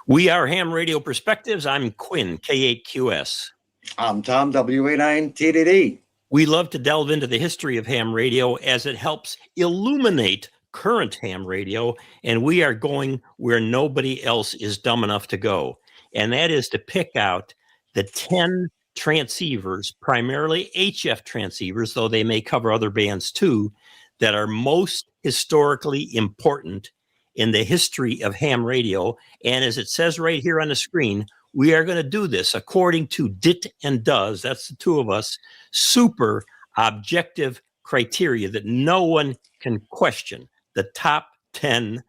We are Ham Radio Perspectives. I'm Quinn, K8QS. I'm Tom, WA9TDD. We love to delve into the history of ham radio as it helps illuminate current ham radio, and we are going where nobody else is dumb enough to go, and that is to pick out the 10 transceivers, primarily HF transceivers, though they may cover other bands too, that are most historically important in the history of ham radio. And as it says right here on the screen, we are going to do this according to DIT and DOES, that's the two of us, super objective criteria that no one can question. The top 10,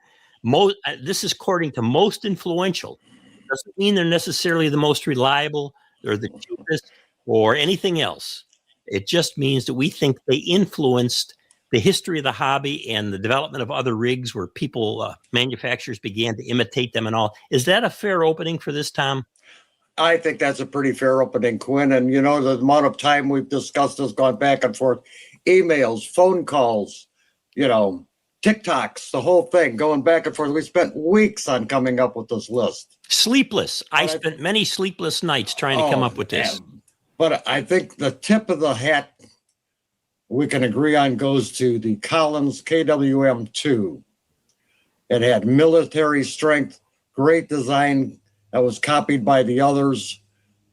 this is according to most influential. Doesn't mean they're necessarily the most reliable, or the cheapest, or anything else. It just means that we think they influenced the history of the hobby and the development of other rigs where people, manufacturers began to imitate them and all. Is that a fair opening for this, Tom? I think that's a pretty fair opening, Quinn. And you know, the amount of time we've discussed this, gone back and forth, emails, phone calls, you know, TikToks, the whole thing, going back and forth. We spent weeks on coming up with this list. Sleepless. I spent many sleepless nights trying to come up with this. But I think the tip of the hat we can agree on goes to the Collins KWM2. It had military strength, great design that was copied by the others.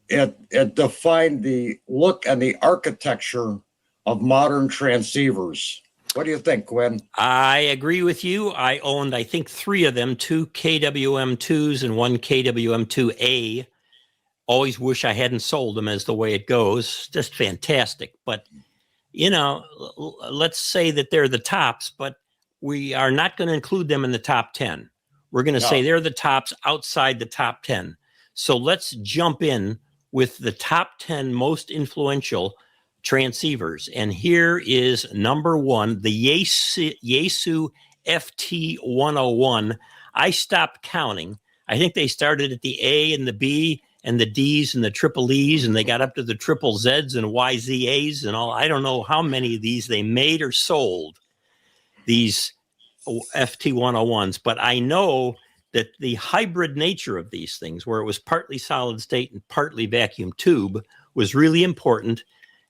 It defined the look and the architecture of modern transceivers. What do you think, Quinn? I agree with you. I owned, I think, 3 of them, 2 KWM2s and 1 KWM2A. Always wish I hadn't sold them, as the way it goes. Just fantastic. But, you know, let's say that they're the tops, but we are not going to include them in the top 10. We're going to say they're the tops outside the top 10. So let's jump in with the top 10 most influential transceivers. And here is number 1, the Yaesu FT101. I stopped counting. I think they started at the A and the B and the D's and the triple E's, and they got up to the triple Z's and YZA's and all. I don't know how many of these they made or sold, these FT101s, but I know that the hybrid nature of these things, where it was partly solid state and partly vacuum tube, was really important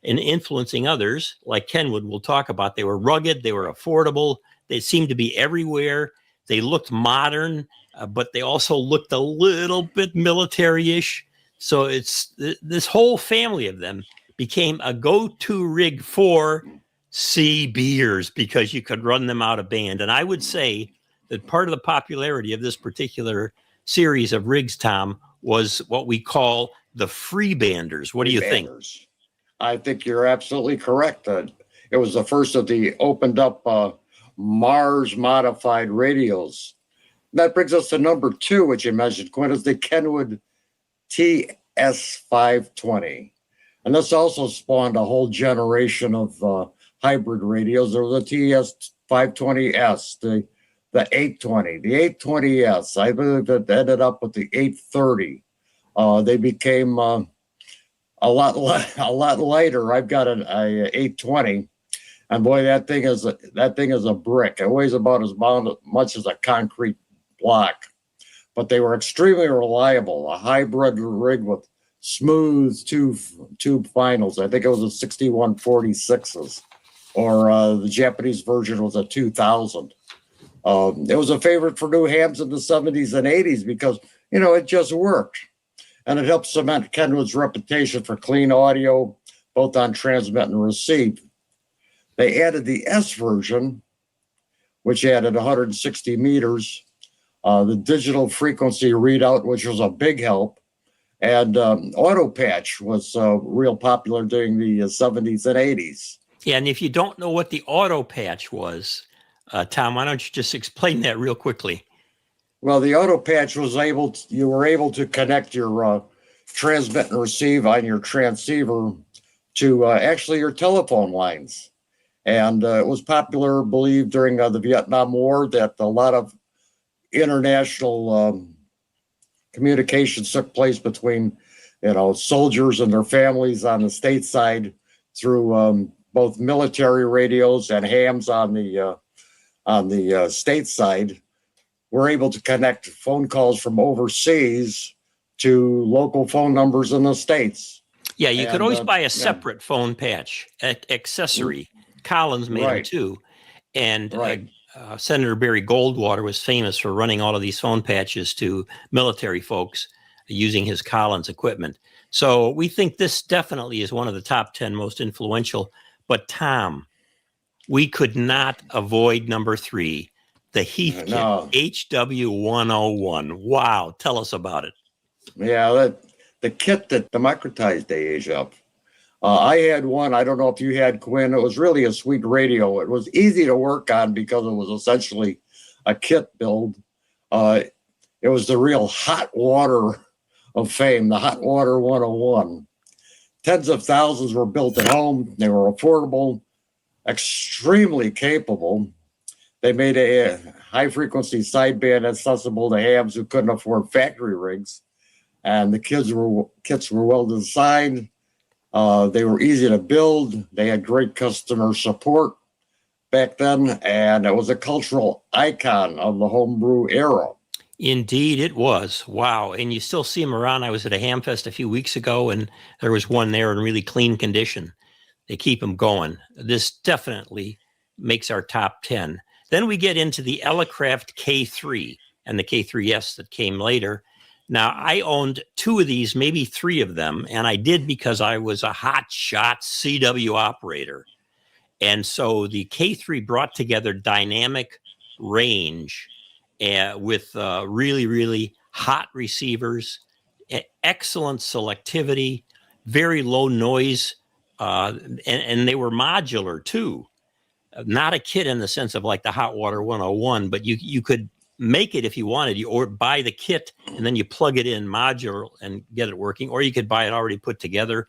in influencing others, like Kenwood we'll talk about. They were rugged, they were affordable, they seemed to be everywhere, they looked modern, but they also looked a little bit military-ish. So it's this whole family of them became a go-to rig for CBers because you could run them out of band. And I would say that part of the popularity of this particular series of rigs, Tom, was what we call the freebanders. What do you think? I think you're absolutely correct. It was the first of the opened up Mars modified radios. That brings us to number 2, which you mentioned, Quinn, is the Kenwood TS520. And this also spawned a whole generation of hybrid radios. There was a TS520S, the 820, the 820S. I believe that ended up with the 830. They became a lot lighter. I've got an 820, and boy, that thing is a brick. It weighs about as much as a concrete block, but they were extremely reliable. A hybrid rig with smooth tube finals. I think it was a 6146s, or the Japanese version was a 2000. It was a favorite for new hams in the 70s and 80s because, you know, it just worked. And it helped cement Kenwood's reputation for clean audio, both on transmit and receive. They added the S version, which added 160 meters, the digital frequency readout, which was a big help, and auto patch was real popular during the 70s and 80s. Yeah, and if you don't know what the auto patch was, Tom, why don't you just explain that real quickly? Well, the auto patch was you were able to connect your transmit and receive on your transceiver to actually your telephone lines. And it was popular, believed, during the Vietnam War, that a lot of international communications took place between, you know, soldiers and their families on the state side through both military radios and hams on the state side. we're able to connect phone calls from overseas to local phone numbers in the States. Yeah, you could always buy a Yeah, separate phone patch accessory. Collins made them right, too. And right. Senator Barry Goldwater was famous for running all of these phone patches to military folks using his Collins equipment. So we think this definitely is one of the top 10 most influential. But Tom, we could not avoid number 3, the Heath kit, No, HW101. Wow, tell us about it. yeah, the kit that democratized the age up. I had one. I don't know if you had, Quinn. It was really a sweet radio. It was easy to work on because it was essentially a kit build. It was the real hot water of fame, the Hot Water 101. Tens of thousands were built at home. They were affordable, extremely capable. They made a high frequency sideband accessible to hams who couldn't afford factory rigs. And the kits were well designed. They were easy to build. They had great customer support back then, and it was a cultural icon of the homebrew era. Indeed, it was. Wow. And you still see them around. I was at a ham fest a few weeks ago, and there was one there in really clean condition. They keep them going. This definitely makes our top 10. Then we get into the Elecraft K3 and the K3S that came later. Now, I owned 2 of these, maybe 3 of them, and I did because I was a hot shot CW operator. And so the K3 brought together dynamic range with really, really hot receivers, excellent selectivity, very low noise, and they were modular too. Not a kit in the sense of like the Hot Water 101, but you could make it if you wanted, or buy the kit and then you plug it in modular and get it working, or you could buy it already put together.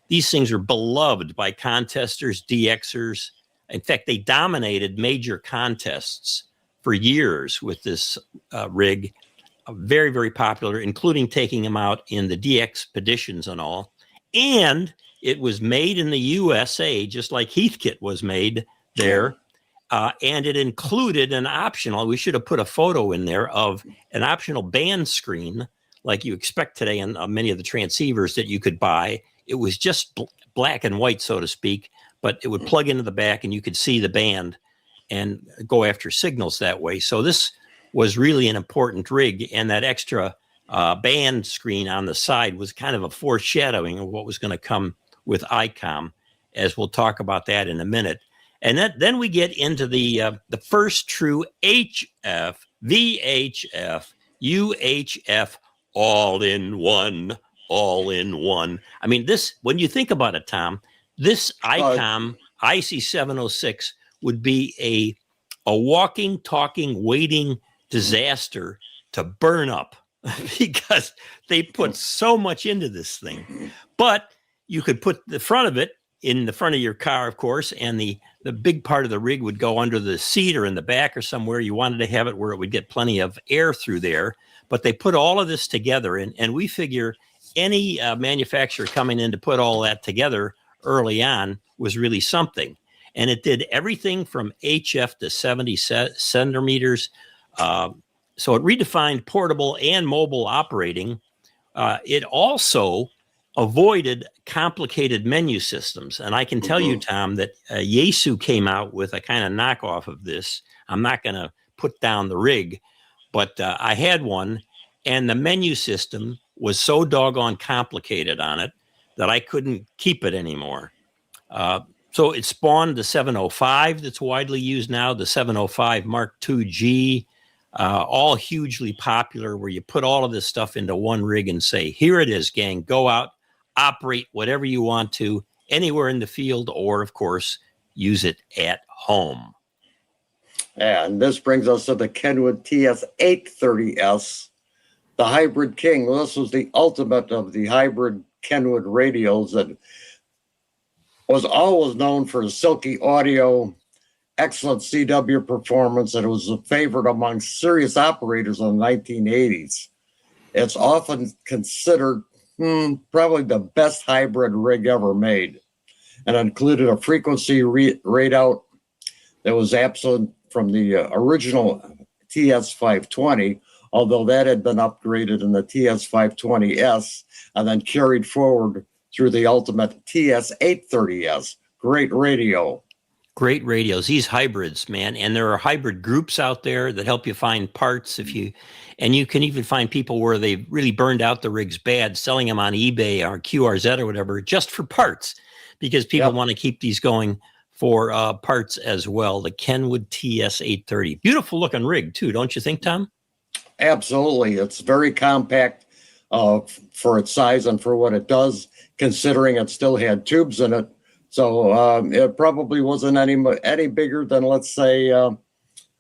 These things are beloved by contesters, DXers. In fact, they dominated major contests for years with this rig. Very, very popular, including taking them out in the DX expeditions and all. And it was made in the USA, just like Heathkit was made there. And it included an optional, we should have put a photo in there of an optional band screen, like you expect today in many of the transceivers that you could buy. It was just black and white, so to speak, but it would plug into the back and you could see the band and go after signals that way. So this was really an important rig, and that extra band screen on the side was kind of a foreshadowing of what was going to come with ICOM, as we'll talk about that in a minute. And then we get into the first true HF, VHF, UHF, all in one. I mean, this, when you think about it, Tom, this ICOM IC706 would be a walking, talking, waiting disaster to burn up because they put so much into this thing. But you could put the front of it in the front of your car, of course, and the big part of the rig would go under the seat or in the back or somewhere. You wanted to have it where it would get plenty of air through there. But they put all of this together, and we figure any manufacturer coming in to put all that together early on was really something. And it did everything from HF to 70 centimeters. So it redefined portable and mobile operating. It also avoided complicated menu systems. And I can tell you, Tom, that Yaesu came out with a kind of knockoff of this. I'm not going to put down the rig, but I had one, and the menu system was so doggone complicated on it that I couldn't keep it anymore. So it spawned the 705 that's widely used now, the 705 Mark II-G, all hugely popular, where you put all of this stuff into one rig and say, here it is, gang, go out, operate whatever you want to, anywhere in the field, or, of course, use it at home. And this brings us to the Kenwood TS830S, the Hybrid King. Well, this was the ultimate of the hybrid Kenwood radios that was always known for the silky audio, excellent CW performance, and it was a favorite among serious operators in the 1980s. It's often considered probably the best hybrid rig ever made, and included a frequency readout that was absent from the original TS520, although that had been upgraded in the TS520S and then carried forward through the ultimate TS830S. Great radio. Great radios, these hybrids, man. And there are hybrid groups out there that help you find parts and you can even find people where they really burned out the rigs bad, selling them on eBay or QRZ or whatever, just for parts, because people want to keep these going for parts as well. The Kenwood TS830, beautiful looking rig too, don't you think, Tom? Absolutely. It's very compact for its size and for what it does, considering it still had tubes in it. So it probably wasn't any bigger than, let's say,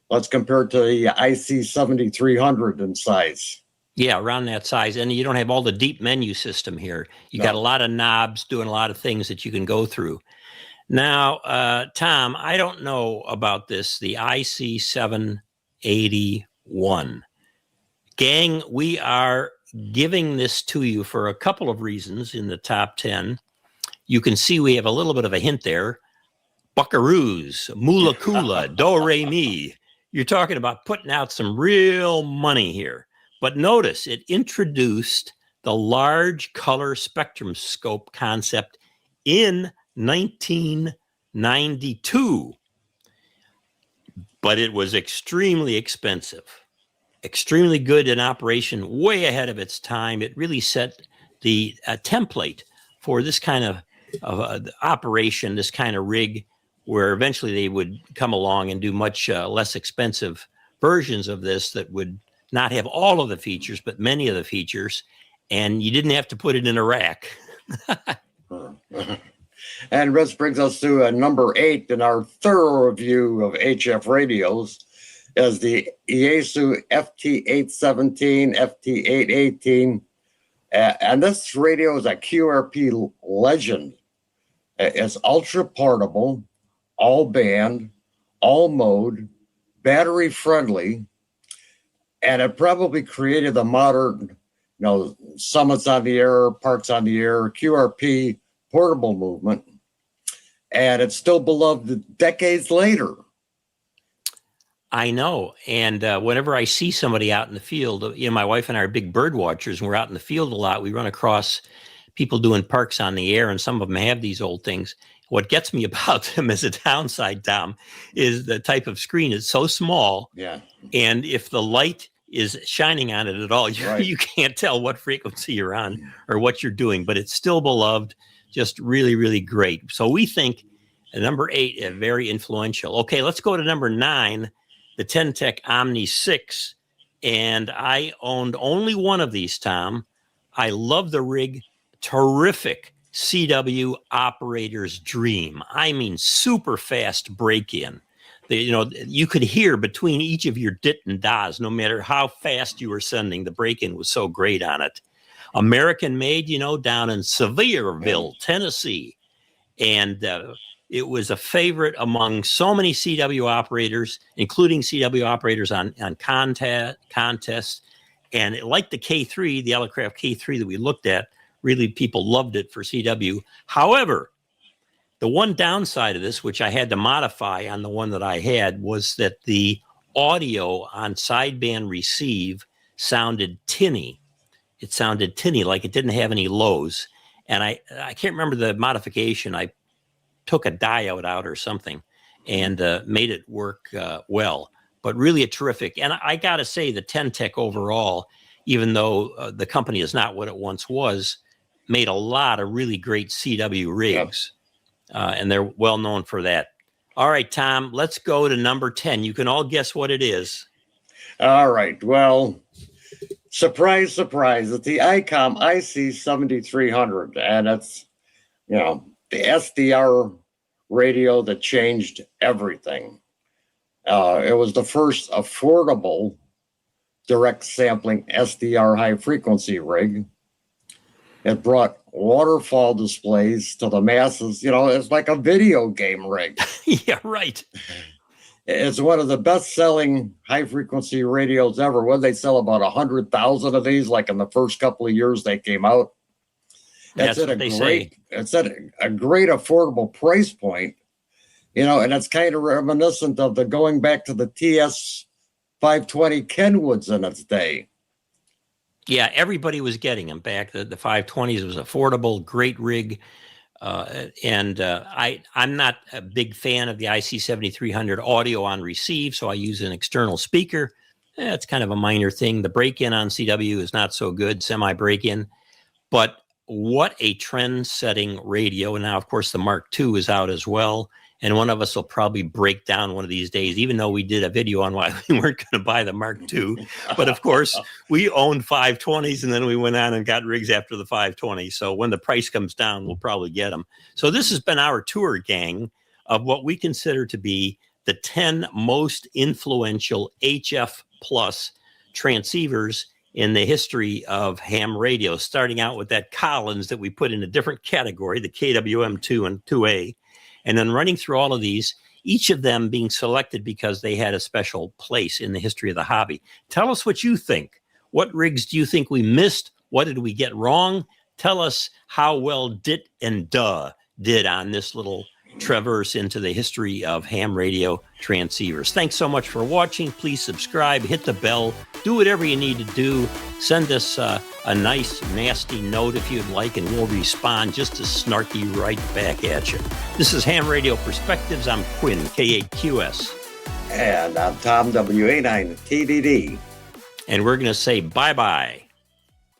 let's compare it to the IC 7300 in size. Yeah, around that size. And you don't have all the deep menu system here. You got a lot of knobs doing a lot of things that you can go through. Now, Tom, I don't know about this, the IC 781. Gang, we are giving this to you for a couple of reasons in the top 10. You can see we have a little bit of a hint there. Buckaroos, Mula Kula, Do Re Mi. You're talking about putting out some real money here. But notice it introduced the large color spectrum scope concept in 1992. But it was extremely expensive, extremely good in operation, way ahead of its time. It really set the template for this kind of operation, this kind of rig, where eventually they would come along and do much less expensive versions of this that would not have all of the features, but many of the features, and you didn't have to put it in a rack. And this brings us to number 8 in our thorough review of HF radios, is the Ieyasu FT817, FT818. And this radio is a QRP legend. It's ultra portable, all band, all mode, battery friendly, and it probably created the modern, summits on the air, parks on the air, QRP portable movement. And it's still beloved decades later. I know. And whenever I see somebody out in the field, my wife and I are big bird watchers, and we're out in the field a lot. We run across people doing parks on the air, and some of them have these old things. What gets me about them as a downside, Tom, is the type of screen is so small. Yeah. And if the light is shining on it at all, you can't tell what frequency you're on or what you're doing, but it's still beloved, just really, really great. So we think number 8, very influential. Okay, let's go to number 9, the Ten-Tech Omni 6. And I owned only one of these, Tom. I love the rig. Terrific CW operator's dream. I mean, super fast break-in. You could hear between each of your dit and das, no matter how fast you were sending. The break-in was so great on it. American made, down in Sevierville, Tennessee. And it was a favorite among so many CW operators, including CW operators on contests. And like the K3, the Elecraft K3 that we looked at, really people loved it for CW. However, the one downside of this, which I had to modify on the one that I had, was that the audio on sideband receive sounded tinny. It sounded tinny, like it didn't have any lows. And I can't remember the modification. I took a diode out or something and made it work well. But really a terrific. And I got to say, the Ten-Tech overall, even though the company is not what it once was, made a lot of really great CW rigs. Yep. And they're well known for that. All right, Tom, let's go to number 10. You can all guess what it is. All right. Well, surprise, surprise. It's the ICOM IC 7300. And it's, the SDR radio that changed everything. It was the first affordable direct sampling SDR high frequency rig. It brought waterfall displays to the masses. It's like a video game rig. Yeah, right. It's one of the best-selling high-frequency radios ever. When they sell about 100,000 of these, like in the first couple of years they came out. That's what they say. It's at a great affordable price point, and it's kind of reminiscent of the going back to the 520 Kenwoods in its day. Yeah, everybody was getting them back. The 520s was affordable, great rig. I'm not a big fan of the IC 7300 audio on receive, so I use an external speaker. It's kind of a minor thing. The break-in on CW is not so good, semi-break-in. But what a trend-setting radio. And now, of course, the Mark II is out as well. And one of us will probably break down one of these days, even though we did a video on why we weren't going to buy the Mark II. But of course, we owned 520s, and then we went on and got rigs after the 520. So when the price comes down, we'll probably get them. So this has been our tour, gang, of what we consider to be the 10 most influential HF plus transceivers in the history of ham radio, starting out with that Collins that we put in a different category, the KWM2 and 2A, and then running through all of these, each of them being selected because they had a special place in the history of the hobby. Tell us what you think. What rigs do you think we missed? What did we get wrong? Tell us how well Dit and Duh did on this little traverse into the history of ham radio transceivers. Thanks so much for watching. Please subscribe, hit the bell, do whatever you need to do. Send us a nice, nasty note if you'd like, and we'll respond just as snarky right back at you. This is Ham Radio Perspectives. I'm Quinn, K8QS. And I'm Tom, W89TDD. And we're going to say bye-bye.